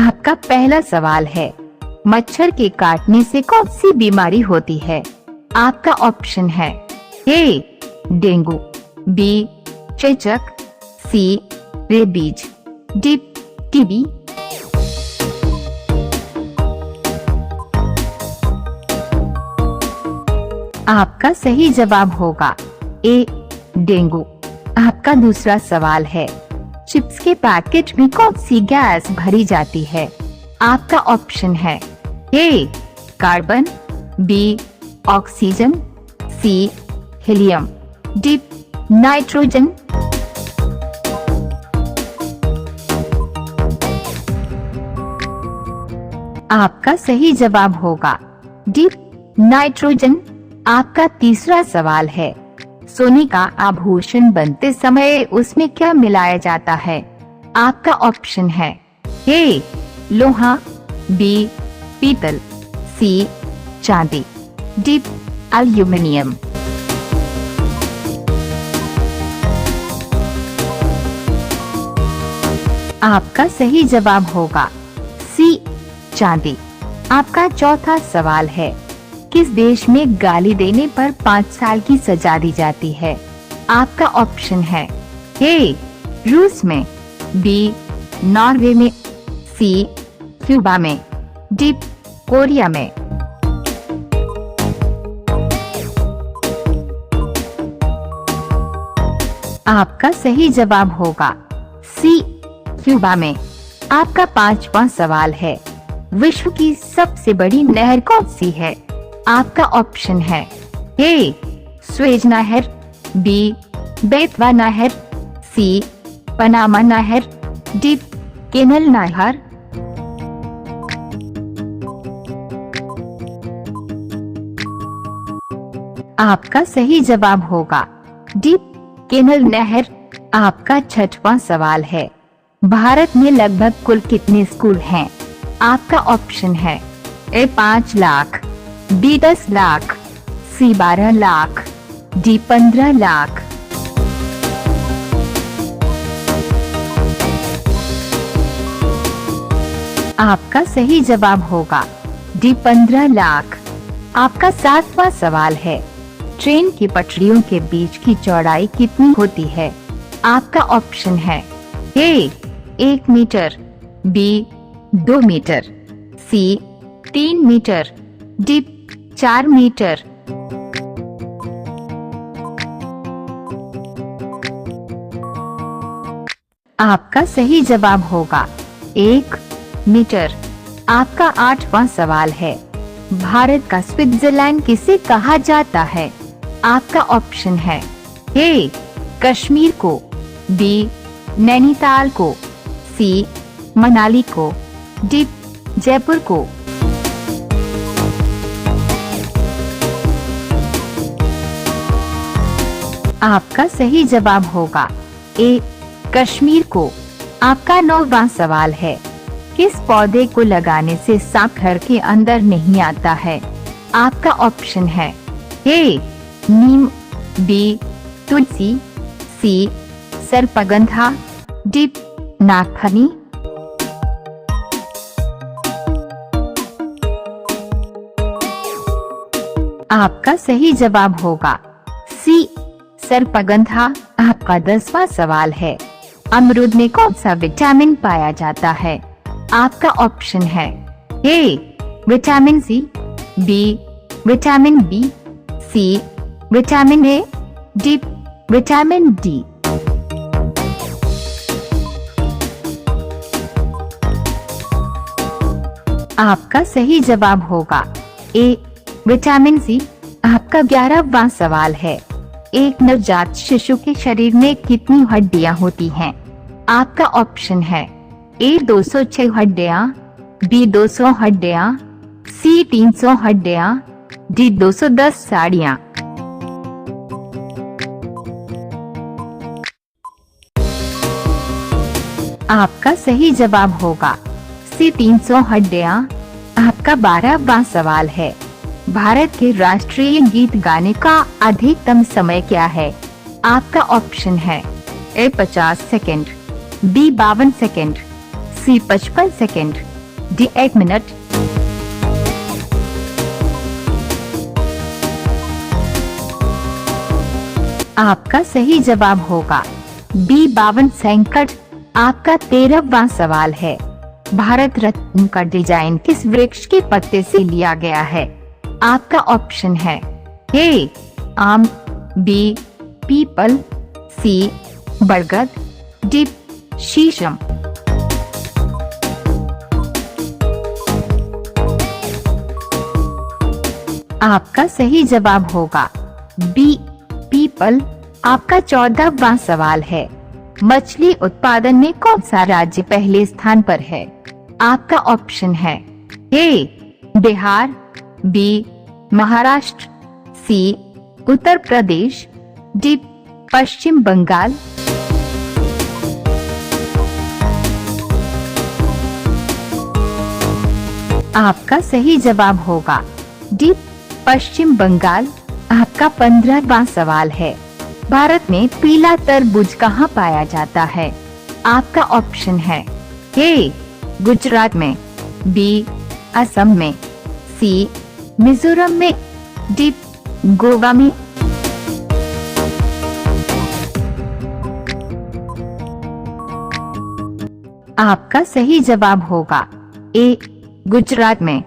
आपका पहला सवाल है, मच्छर के काटने से कौन सी बीमारी होती है? आपका ऑप्शन है ए डेंगू, बी चेचक, सी रेबीज, डी टीबी। आपका सही जवाब होगा ए डेंगू। आपका दूसरा सवाल है, चिप्स के पैकेट में कौन सी गैस भरी जाती है? आपका ऑप्शन है ए कार्बन, बी ऑक्सीजन, सी हीलियम, डी नाइट्रोजन। आपका सही जवाब होगा डी नाइट्रोजन। आपका तीसरा सवाल है, सोने का आभूषण बनते समय उसमें क्या मिलाया जाता है? आपका ऑप्शन है ए लोहा, बी पीतल, सी चांदी, डी एल्यूमिनियम। आपका सही जवाब होगा सी चांदी। आपका चौथा सवाल है, किस देश में गाली देने पर 5 साल की सजा दी जाती है? आपका ऑप्शन है ए रूस में, बी नॉर्वे में, सी क्यूबा में, डी कोरिया में। आपका सही जवाब होगा सी क्यूबा में। आपका पांचवा सवाल है, विश्व की सबसे बड़ी नहर कौन सी है? आपका ऑप्शन है ए स्वेज नहर, बी बेतवा नहर, सी पनामा नहर, डी केनल नहर। आपका सही जवाब होगा डी केनल नहर। आपका छठवां सवाल है, भारत में लगभग कुल कितने स्कूल हैं? आपका ऑप्शन है ए 5 लाख, बी 10 लाख, सी 12 लाख, डी 15 लाख। आपका सही जवाब होगा डी 15 लाख। आपका 7वां सवाल है, ट्रेन की पटरियों के बीच की चौड़ाई कितनी होती है? आपका ऑप्शन है ए 1 मीटर, बी 2 मीटर, सी 3 मीटर, डी 4 मीटर। आपका सही जवाब होगा 1 मीटर। आपका 8वां सवाल है, भारत का स्विट्जरलैंड किसे कहा जाता है? आपका ऑप्शन है ए कश्मीर को, बी नैनीताल को, सी मनाली को, डी जयपुर को। आपका सही जवाब होगा ए कश्मीर को। आपका 9वां सवाल है, किस पौधे को लगाने से सांप घर के अंदर नहीं आता है? आपका ऑप्शन है ए नीम, बी तुलसी, सी सर्पगंधा, डी नागफनी। आपका सही जवाब होगा सी सर्पगंधा। आपका 10वां सवाल है, अमरूद में कौन सा विटामिन पाया जाता है? आपका ऑप्शन है A vitamin C, B vitamin B, C vitamin A, D vitamin D. आपका सही जवाब होगा ए विटामिन सी। आपका 11वां सवाल है, एक नवजात शिशु के शरीर में कितनी हड्डियां होती हैं? आपका ऑप्शन है ए 206 हड्डियां, बी 200 हड्डियां, सी 300 हड्डियां, डी 210 साड़ियां। आपका सही जवाब होगा सी 300 हड्डियां। आपका 12वां सवाल है, भारत के राष्ट्रीय गीत गाने का अधिकतम समय क्या है? आपका ऑप्शन है ए 50 सेकेंड, बी 52 सेकेंड, सी 55 सेकेंड, डी 1 मिनट। आपका सही जवाब होगा बी 52 सेंकड़। आपका 13वां सवाल है, भारत रत्न का डिजाइन किस वृक्ष के पत्ते से लिया गया है? आपका ऑप्शन है ए आम, बी पीपल, सी बरगद, डी शीशम। आपका सही जवाब होगा बी पीपल। आपका 14वां सवाल है, मछली उत्पादन में कौन सा राज्य पहले स्थान पर है? आपका ऑप्शन है ए बिहार, बी महाराष्ट्र, सी उत्तर प्रदेश, डी पश्चिम बंगाल। आपका सही जवाब होगा डी पश्चिम बंगाल। आपका 15वां सवाल है, भारत में पीला तरबूज कहाँ पाया जाता है? आपका ऑप्शन है ए गुजरात में, बी असम में, सी मिजोरम में, डी गोवा में। आपका सही जवाब होगा ए गुजरात में।